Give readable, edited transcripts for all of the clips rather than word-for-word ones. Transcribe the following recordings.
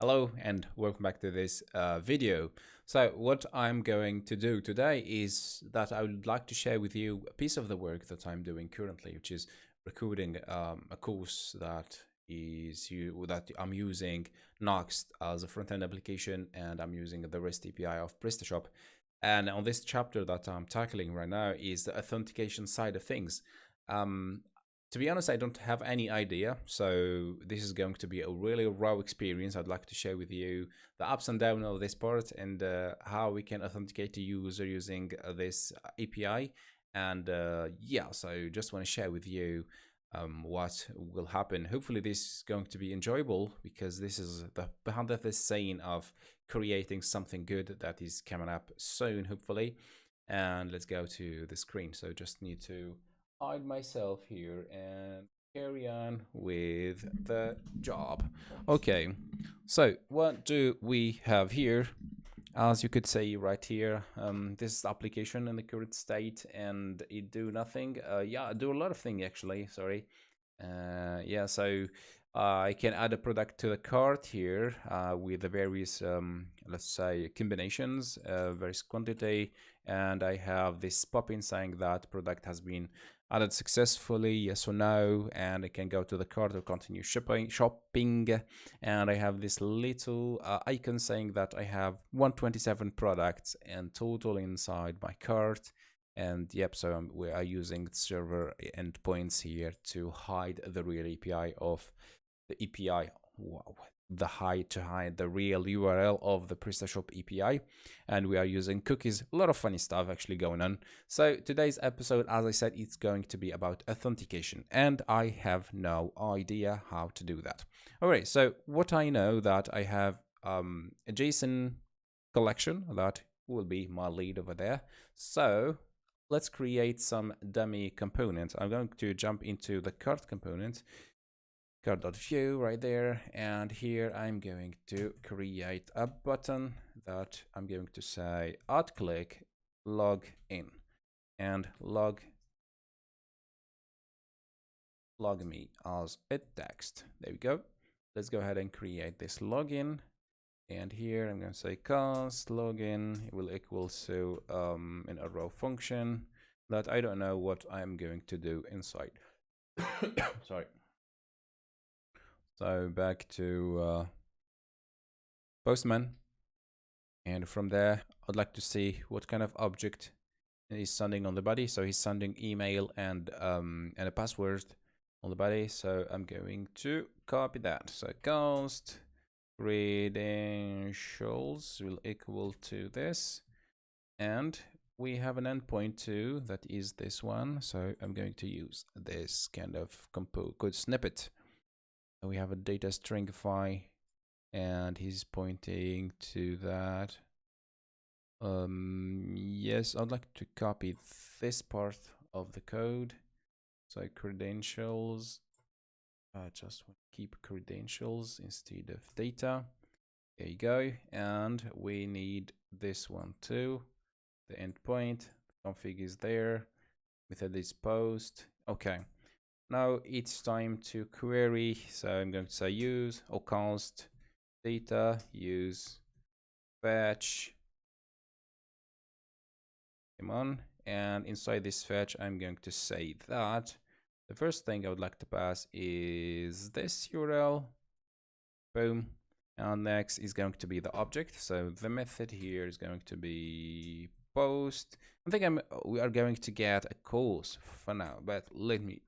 Hello and welcome back to this video. So what I'm going to do today is that I would like to share with you a piece of the work that I'm doing currently, which is recording a course that I'm using Nuxt as a front-end application, and I'm using the REST API of Prestashop. And on this chapter that I'm tackling right now is the authentication side of things. Um, to be honest, I don't have any idea. So this is going to be a really raw experience. I'd like to share with you the ups and downs of this part and how we can authenticate the user using this API. And yeah, so just want to share with you what will happen. Hopefully this is going to be enjoyable because this is the behind the scene of creating something good that is coming up soon, hopefully. And let's go to the screen. So just need to hide myself here and carry on with the job. Okay, so what do we have here? As you could see right here, this is the application in the current state, and it do nothing. Yeah, do a lot of things actually. Sorry. Yeah, so I can add a product to the cart here with the various, let's say, combinations, various quantity, and I have this pop-in saying that product has been added successfully, yes or no, and I can go to the cart or continue shopping, and I have this little icon saying that I have 127 products in total inside my cart. And yep, so we are using server endpoints here to hide the real API of the API. Wow. To hide the real URL of the PrestaShop API, and we are using cookies. A lot of funny stuff actually going on. So today's episode, as I said, it's going to be about authentication, and I have no idea how to do that. All right, so what I know that I have a JSON collection that will be my lead over there. So let's create some dummy components. I'm going to jump into the cart component, cart.view right there, and here I'm going to create a button that I'm going to say @click log in and log me as a text. There we go. Let's go ahead and create this login. And here I'm going to say const login will equal to an arrow function that I don't know what I'm going to do inside. Sorry. So back to Postman. And from there, I'd like to see what kind of object he's sending on the body. So he's sending email and a password on the body. So I'm going to copy that. So const credentials will equal to this, and we have an endpoint too that is this one, so I'm going to use this kind of code snippet. And we have a data stringify, and he's pointing to that. Yes, I'd like to copy this part of the code. So credentials, just keep credentials instead of data. There you go. And we need this one too. The endpoint config is there. Method is post. Okay. Now it's time to query. So I'm going to say use or const data use fetch. Come on. And inside this fetch, I'm going to say that the first thing I would like to pass is this URL. Boom. And next is going to be the object. So the method here is going to be post. I think we are going to get a course for now, but let me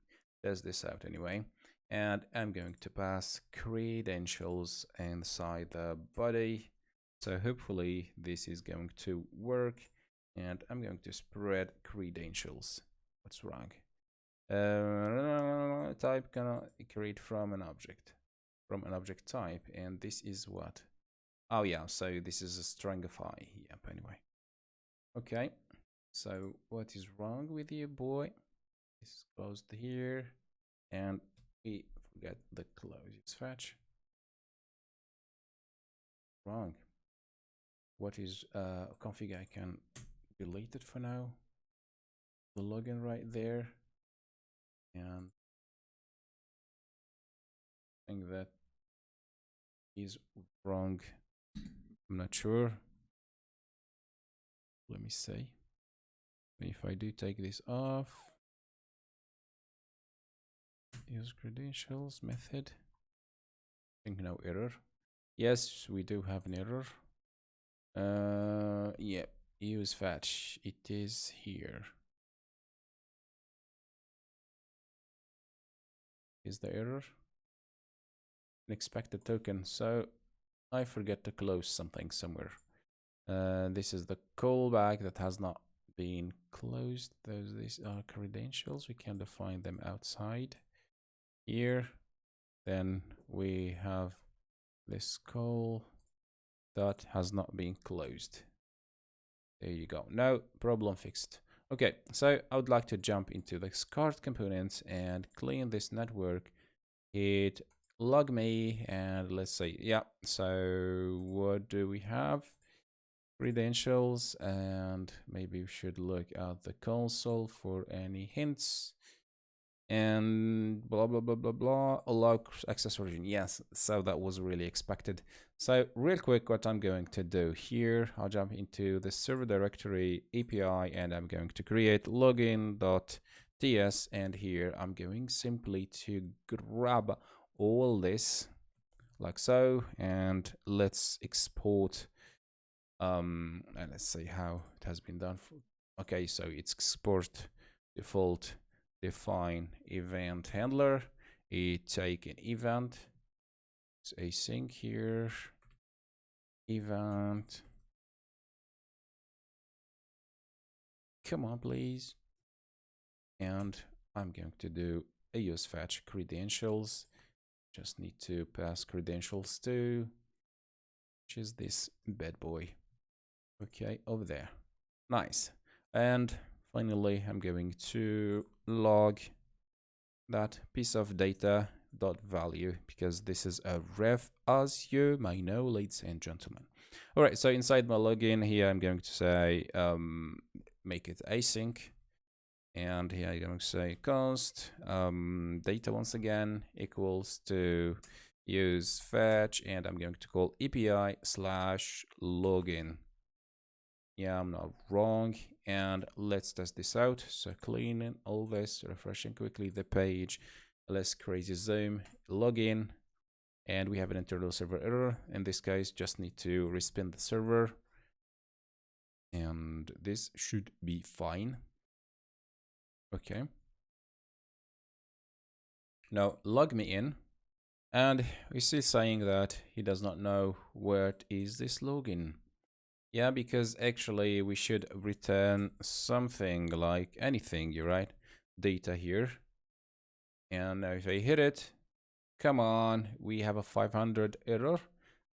test this out anyway. And I'm going to pass credentials inside the body. So hopefully this is going to work. And I'm going to spread credentials. What's wrong? Type cannot create from an object type, and this is what? Oh yeah, so this is a stringify. Yep, anyway. Okay, so what is wrong with you, boy? This is closed here, and we forget the close fetch. Wrong. What is config? I can delete it for now. The login right there, and I think that is wrong. I'm not sure. Let me see. If I do take this off, use credentials method. I think no error. Yes, we do have an error. Yeah, use fetch. It is here. Is the error? Unexpected token. So I forget to close something somewhere. This is the callback that has not been closed. These are credentials. We can define them outside here. Then we have this call that has not been closed. There you go. No problem fixed. Okay, so I would like to jump into the card components and clean this network. Hit log me and let's see. Yeah, so what do we have? Credentials, and maybe we should look at the console for any hints. And blah blah blah blah blah, allow access origin. Yes, so that was really expected. So real quick, what I'm going to do here, I'll jump into the server directory API and I'm going to create login.ts, and here I'm going simply to grab all this like so, and let's export and let's see how it has been done. Okay, so it's export default define event handler. It take an event. It's async here. Event. Come on, please. And I'm going to do a use fetch credentials. Just need to pass credentials to, which is this bad boy. Okay, over there. Nice. And finally, I'm going to log that piece of data dot value, because this is a ref, as you may know, ladies and gentlemen. All right, so inside my login here, I'm going to say make it async, and here I'm going to say const data once again equals to use fetch, and I'm going to call API slash login. Yeah, I'm not wrong. And let's test this out. So cleaning all this, refreshing quickly the page, less crazy zoom, login, and we have an internal server error. In this case, just need to respin the server, and this should be fine. Okay. Now log me in, and we see saying that he does not know what is this login. Yeah, because actually we should return something like anything, you're right? Data here. And now if I hit it, come on, we have a 500 error.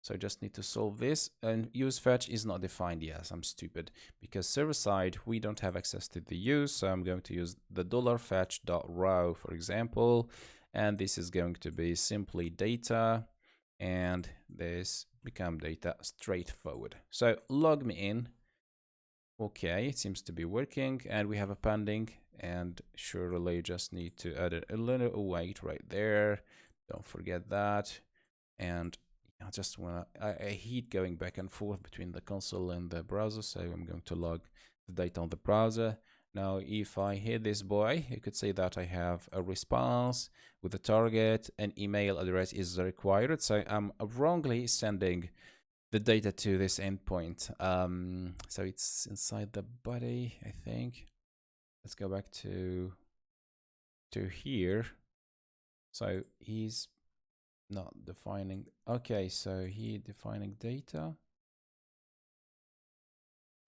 So I just need to solve this. And use fetch is not defined. Yes, I'm stupid. Because server side, we don't have access to the use. So I'm going to use the $fetch.row, for example. And this is going to be simply data. And this become data straightforward. So log me in. Okay, it seems to be working, and we have a pending, and surely just need to add a little await right there. Don't forget that. And I just want to, I hate going back and forth between the console and the browser, so I'm going to log the data on the browser. Now, if I hit this boy, you could say that I have a response with a target, an email address is required. So I'm wrongly sending the data to this endpoint. So it's inside the body, I think. Let's go back to here. So he's not defining. Okay, so he defining data.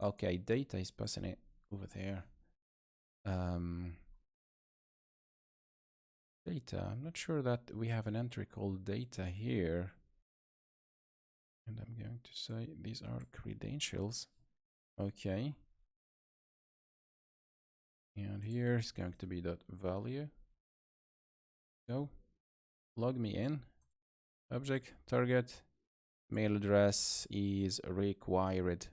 Okay, data is passing it over there. Data, I'm not sure that we have an entry called data here. And I'm going to say these are credentials. Okay. And here is going to be that value. Go. Log me in. Object, target, mail address is required.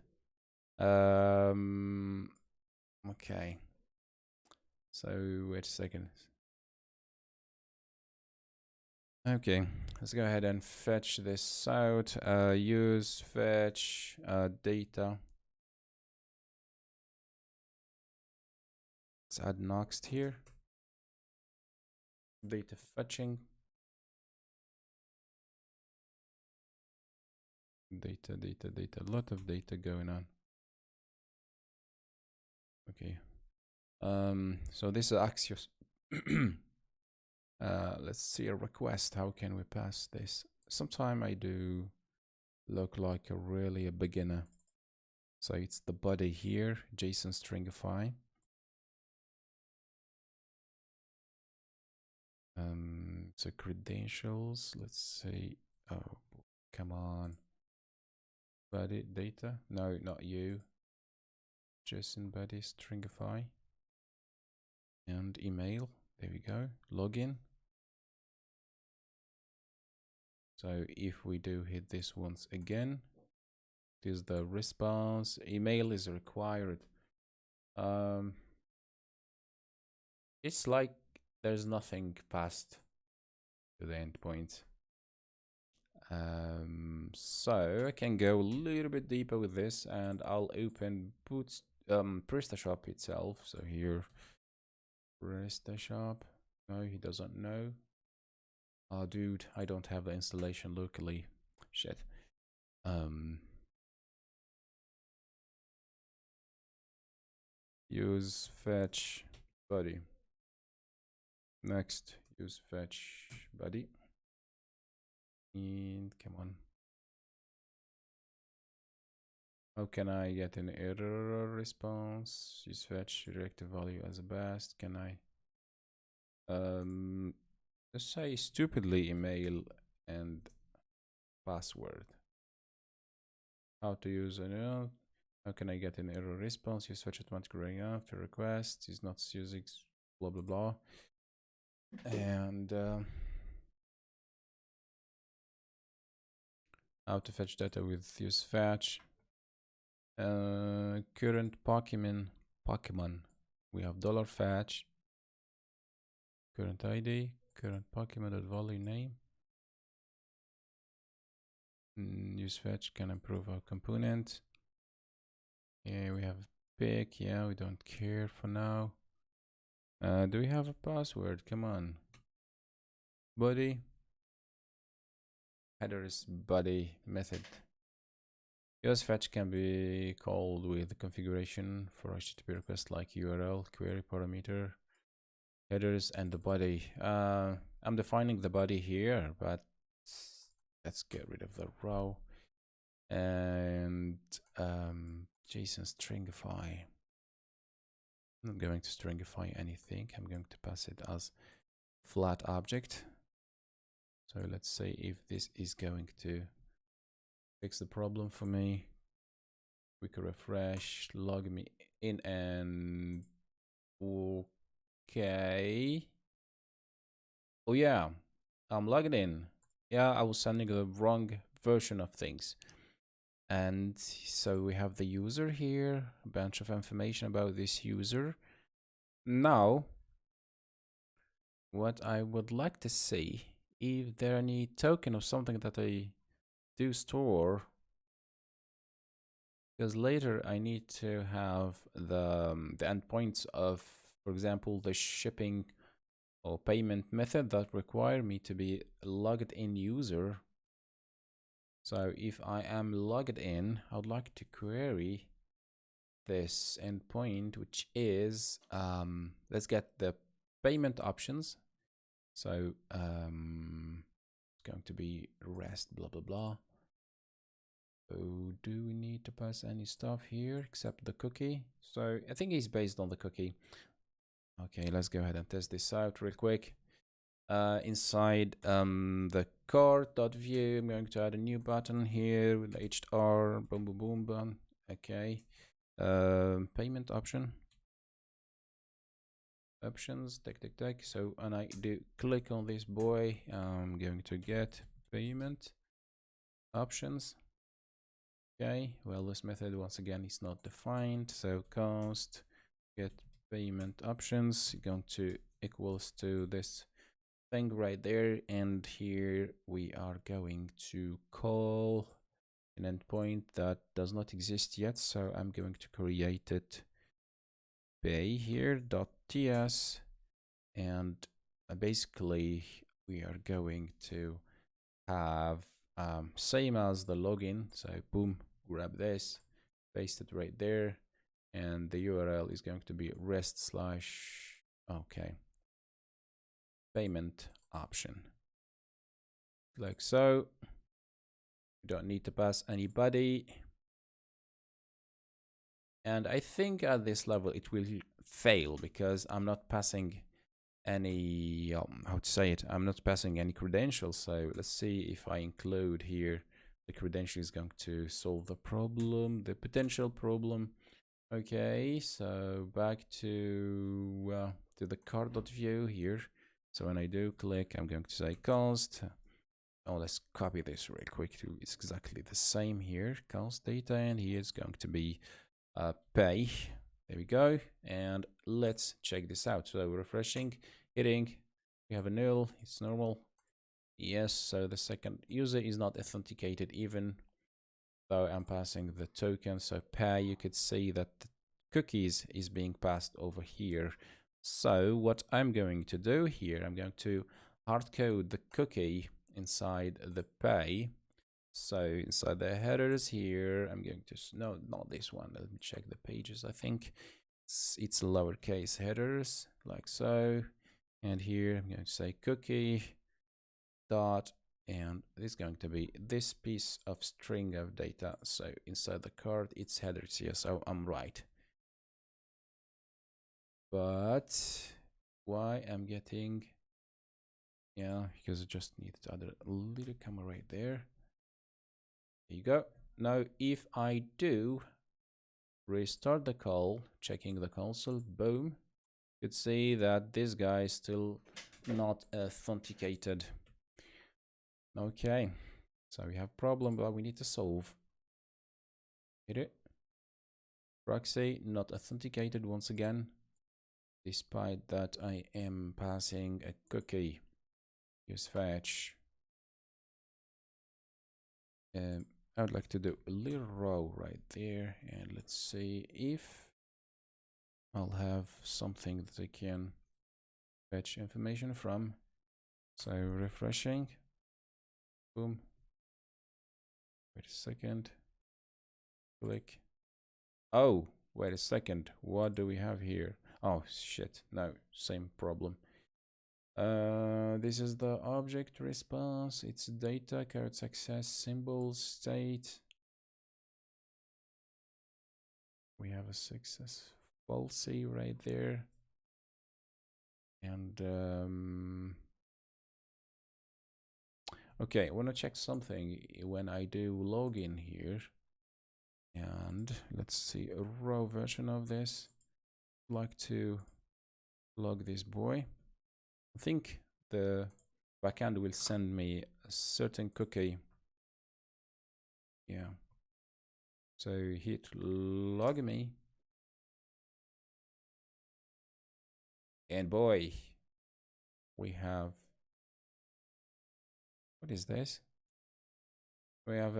Okay. So wait a second. Okay, let's go ahead and fetch this out. Use fetch data. Let's add Nuxt here. Data fetching. Data, data, data. A lot of data going on. Okay. So this is Axios. Let's see a request. How can we pass this? Sometime I do look like a beginner. So it's the body here, JSON stringify. So credentials, let's say, oh, come on. Body data, no, not you. JSON body stringify. And email, there we go, login. So if we do hit this once again, it is the response, email is required. It's like there's nothing passed to the endpoint. So I can go a little bit deeper with this, and I'll open Prestashop itself. So here, Prestashop. No, he doesn't know. Oh, dude, I don't have the installation locally. Shit. Use fetch body. Next, use fetch body. And come on. How can I get an error response? Use fetch directive value as a best. Can I just say stupidly email and password? How to use an error? How can I get an error response? Use fetch automatically running after request. Is not using blah blah blah. And how to fetch data with use fetch. Current Pokemon. We have $fetch. Current ID. Current Pokemon.value name. Use fetch can improve our component. Yeah, we have pick. Yeah, we don't care for now. Do we have a password? Come on. Body. Headers body method. Use fetch can be called with the configuration for HTTP request like URL, query parameter, headers, and the body. I'm defining the body here, but let's get rid of the row. And JSON stringify. I'm not going to stringify anything. I'm going to pass it as flat object. So let's say if this is going to fix the problem for me. Quick refresh, log me in, and okay. Oh yeah, I'm logged in. Yeah, I was sending the wrong version of things. And so we have the user here, a bunch of information about this user. Now, what I would like to see, if there are any token or something that I do store, because later I need to have the endpoints of, for example, the shipping or payment method that require me to be logged in user. So if I am logged in, I would like to query this endpoint, which is, let's get the payment options. So it's going to be REST, blah, blah, blah. Oh, do we need to pass any stuff here except the cookie? So I think it's based on the cookie. Okay, let's go ahead and test this out real quick. Inside the cart.view, I'm going to add a new button here with HR, boom, boom, boom, boom. Okay. Payment options, tick. So, and I do click on this boy, I'm going to get payment options. Okay, well, this method once again is not defined. So const get payment options going to equals to this thing right there, and here we are going to call an endpoint that does not exist yet, so I'm going to create it. Pay here .ts, and basically we are going to have same as the login. So boom, grab this, paste it right there, and the URL is going to be rest slash okay payment option, like so. You don't need to pass anybody, and I think at this level it will fail because I'm not passing any how to say it, I'm not passing any credentials. So let's see if I include here the credential is going to solve the problem, the potential problem. Okay, so back to the card.view here. So when I do click, I'm going to say cost. Oh, let's copy this real quick too. It's exactly the same here, cost data, and here is going to be pay. There we go, and let's check this out. So refreshing, hitting, we have a null, it's normal. Yes, so the second user is not authenticated even though I'm passing the token. So pay, you could see that the cookies is being passed over here. So what I'm going to do here, I'm going to hard code the cookie inside the pay. So inside the headers here, I'm going to, no, not this one. Let me check the pages. I think it's lowercase headers, like so. And here I'm going to say cookie dot, and it's going to be this piece of string of data. So inside the card, it's headers here. So I'm right. But why I'm getting, yeah, because I just need to add a little comma right there. There you go. Now, if I do restart the call, checking the console, boom, you could see that this guy is still not authenticated. Okay, so we have a problem that we need to solve. Hit it. Proxy not authenticated once again, despite that I am passing a cookie. Use fetch. I would like to do a little row right there, and let's see if I'll have something that I can fetch information from. So refreshing, boom. Wait a second, click. Oh, wait a second, what do we have here? Oh shit, no, same problem. This is the object response. It's data, code success, symbol, state. We have a success falsy right there. And okay, I want to check something when I do login here. And let's see a raw version of this. I'd like to log this boy. I think the backend will send me a certain cookie. Yeah. So hit log me. And boy, we have, what is this? We have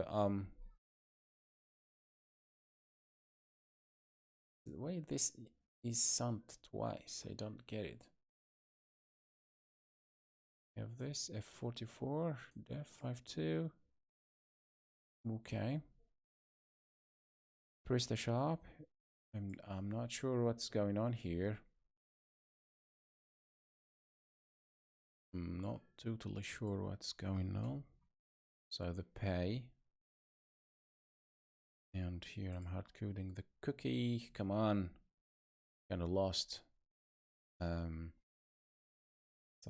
why this is sent twice? I don't get it. We have this F44, F52. Okay. Prestashop. I'm not sure what's going on here. I'm not totally sure what's going on. So the pay. And here I'm hard coding the cookie. Come on. Kind of lost. So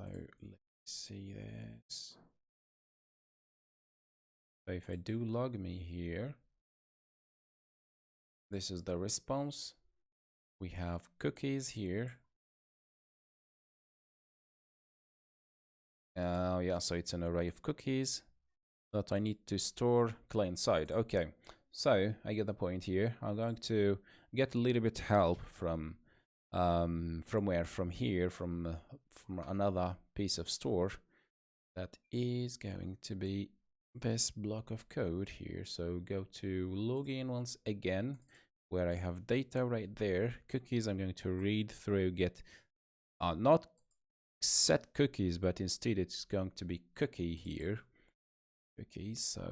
let's see this. So if I do log me here, this is the response. We have cookies here. Yeah, so it's an array of cookies that I need to store client side. Okay, so I get the point here. I'm going to get a little bit help from where? From here, from another piece of store that is going to be this block of code here. So go to login once again, where I have data right there. Cookies, I'm going to read through, get not set cookies, but instead it's going to be cookie here. Cookies, so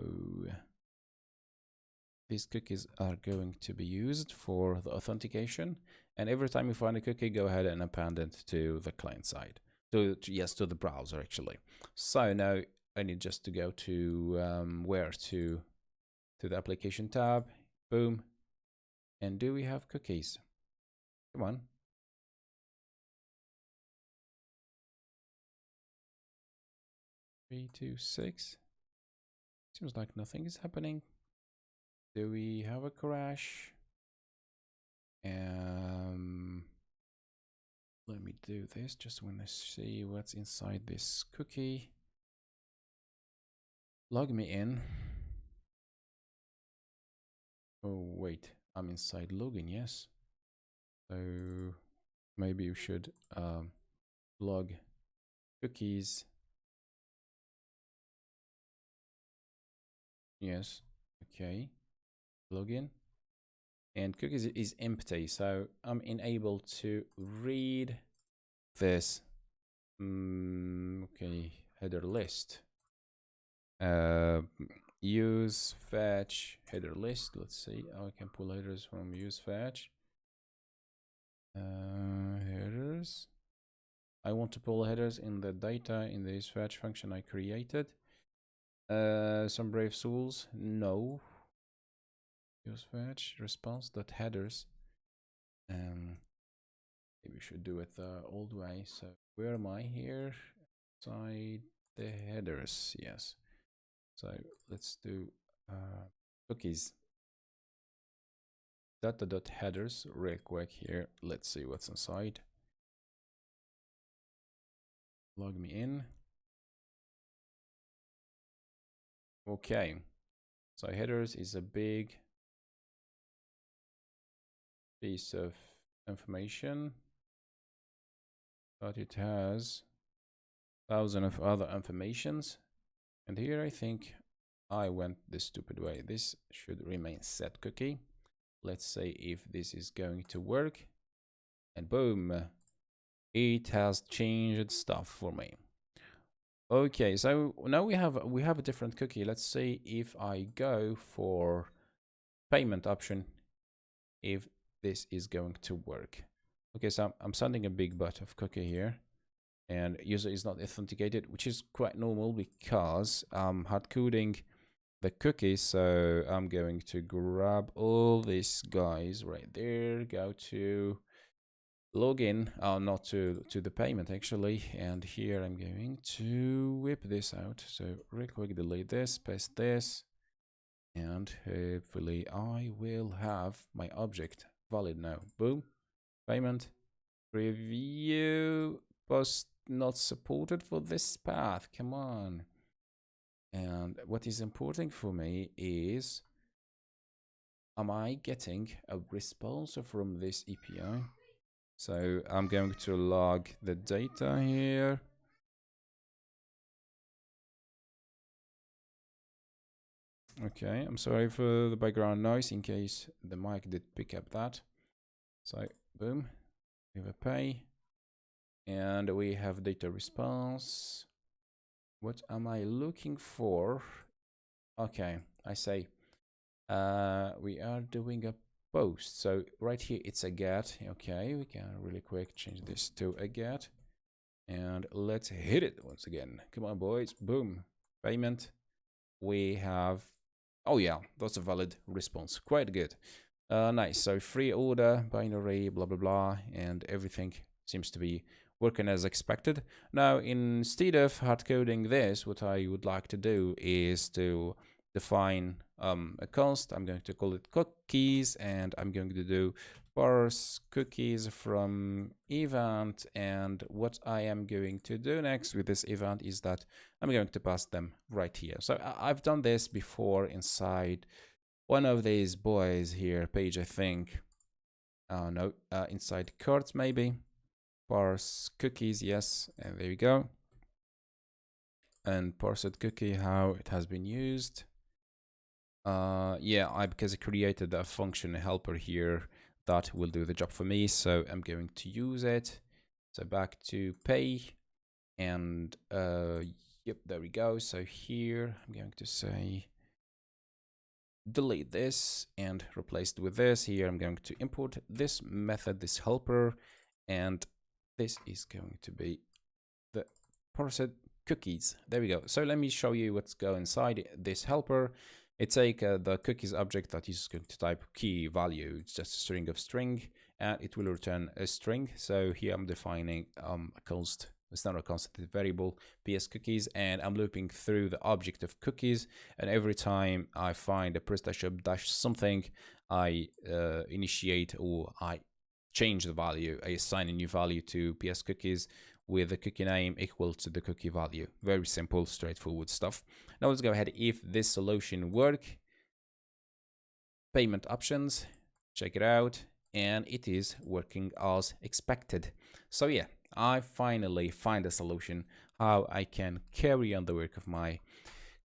these cookies are going to be used for the authentication. And every time you find a cookie, go ahead and append it to the client side. Yes, to the browser actually. So now I need just to go to where to the application tab. Boom. And do we have cookies? Come on. 326. Seems like nothing is happening. Do we have a crash? Let me do this. Just want to see what's inside this cookie. Log me in. Oh, wait. I'm inside login, yes. So maybe you should log cookies. Yes. Okay. Login. And cookies is empty, so I'm unable to read this. Okay, header list. Use fetch header list. Let's see. I can pull headers from use fetch. Headers. I want to pull headers in the data in the use fetch function I created. Some brave souls. No. Use fetch response dot headers. Maybe we should do it the old way. So where am I here? Inside the headers. Yes. So let's do cookies. Data.headers real quick here. Let's see what's inside. Log me in. Okay. So headers is a big piece of information, but it has thousands of other informations. And here I think I went the stupid way. This should remain set cookie. Let's say if this is going to work, and boom, it has changed stuff for me. Okay, so now we have a different cookie. Let's see if I go for payment option, if this is going to work. Okay, so I'm sending a big butt of cookie here, and user is not authenticated, which is quite normal because I'm hard coding the cookies. So I'm going to grab all these guys right there, go to login, not to the payment actually, and here I'm going to whip this out. So real quick, delete this, paste this, and hopefully I will have my object valid now. Boom, payment, preview, post not supported for this path. Come on. And what is important for me is, am I getting a response from this API? So I'm going to log the data here. Okay, I'm sorry for the background noise in case the mic did pick up that. So boom, we have a pay, and we have data response. What am I looking for? Okay, I say we are doing a post. So right here it's a get. Okay, we can really quick change this to a get, and let's hit it once again. Come on, boys. Boom, payment. We have, oh yeah, that's a valid response. Quite good. Nice. So free order, binary, blah blah blah, and everything seems to be working as expected. Now, instead of hard coding this, what I would like to do is to define a const. I'm going to call it cookies, and I'm going to do parse cookies from event. And what I am going to do next with this event is that I'm going to pass them right here. So I've done this before inside one of these boys here, page, I think. Inside cards maybe. Parse cookies, yes, and there you go. and parsed cookie, how it has been used. Yeah, because I created a function helper here that will do the job for me, so I'm going to use it. So back to pay, and yep, there we go. So here I'm going to say delete this and replace it with this. Here I'm going to import this method, this helper, and this is going to be the parsed cookies. There we go. So let me show you what's going inside this helper. It take the cookies object that is going to type key value. It's just a string of string, and it will return a string. So here I'm defining a const. It's not a constant variable, ps cookies, and I'm looping through the object of cookies. And every time I find a Prestashop dash something, I initiate, or I change the value. I assign a new value to ps cookies with the cookie name equal to the cookie value. Very simple, straightforward stuff. Now let's go ahead. If this solution work, payment options, check it out, and it is working as expected. So yeah, I finally find a solution how I can carry on the work of my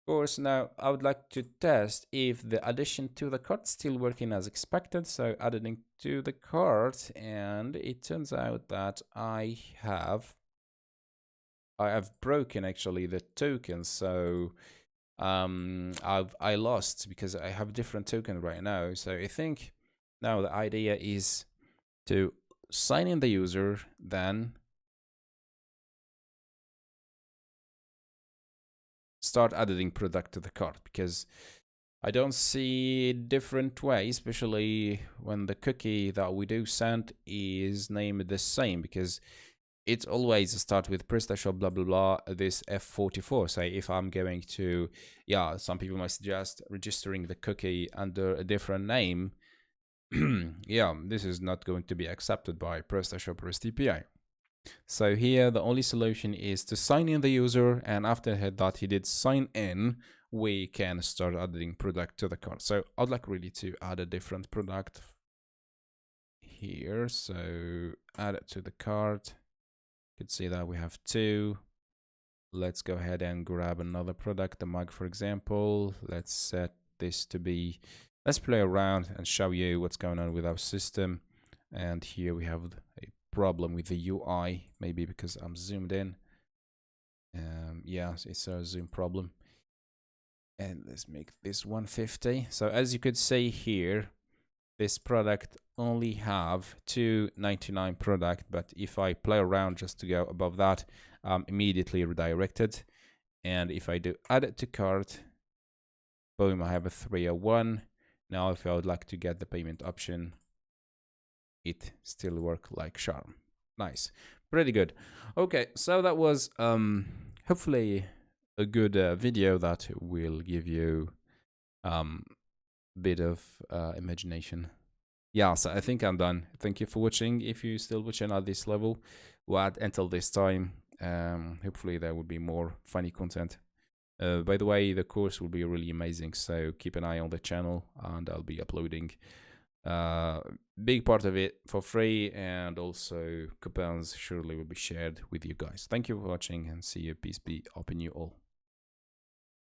course. Now I would like to test if the addition to the cart still working as expected. So adding to the cart, and it turns out that I have broken actually the token. So I lost because I have different token right now. So I think now the idea is to sign in the user, then start adding product to the cart, because I don't see different way, especially when the cookie that we do send is named the same, because it always start with Prestashop blah blah blah this F44. Say if I'm going to, yeah, some people might suggest registering the cookie under a different name. Yeah, this is not going to be accepted by Prestashop REST API. So here the only solution is to sign in the user, and after that he did sign in, we can start adding product to the cart. So I'd like really to add a different product here. So add it to the cart. You can see that we have two. Let's go ahead and grab another product, the mug, for example. Let's set this to be, let's play around and show you what's going on with our system. And here we have a problem with the UI, maybe because I'm zoomed in. Yeah, it's a zoom problem. And let's make this 150. So as you could see here, this product only have 299 product, but if I play around just to go above that, I'm immediately redirected. And if I do add it to cart, boom, I have a 301. Now if I would like to get the payment option, it still work like charm. Nice, pretty good. Okay, so that was hopefully a good video that will give you bit of imagination. Yeah, so I think I'm done. Thank you for watching. If you're still watching at this level, well, until this time, hopefully there will be more funny content. By the way, the course will be really amazing, so keep an eye on the channel, and I'll be uploading big part of it for free, and also coupons surely will be shared with you guys. Thank you for watching, and see you. Peace be upon you all.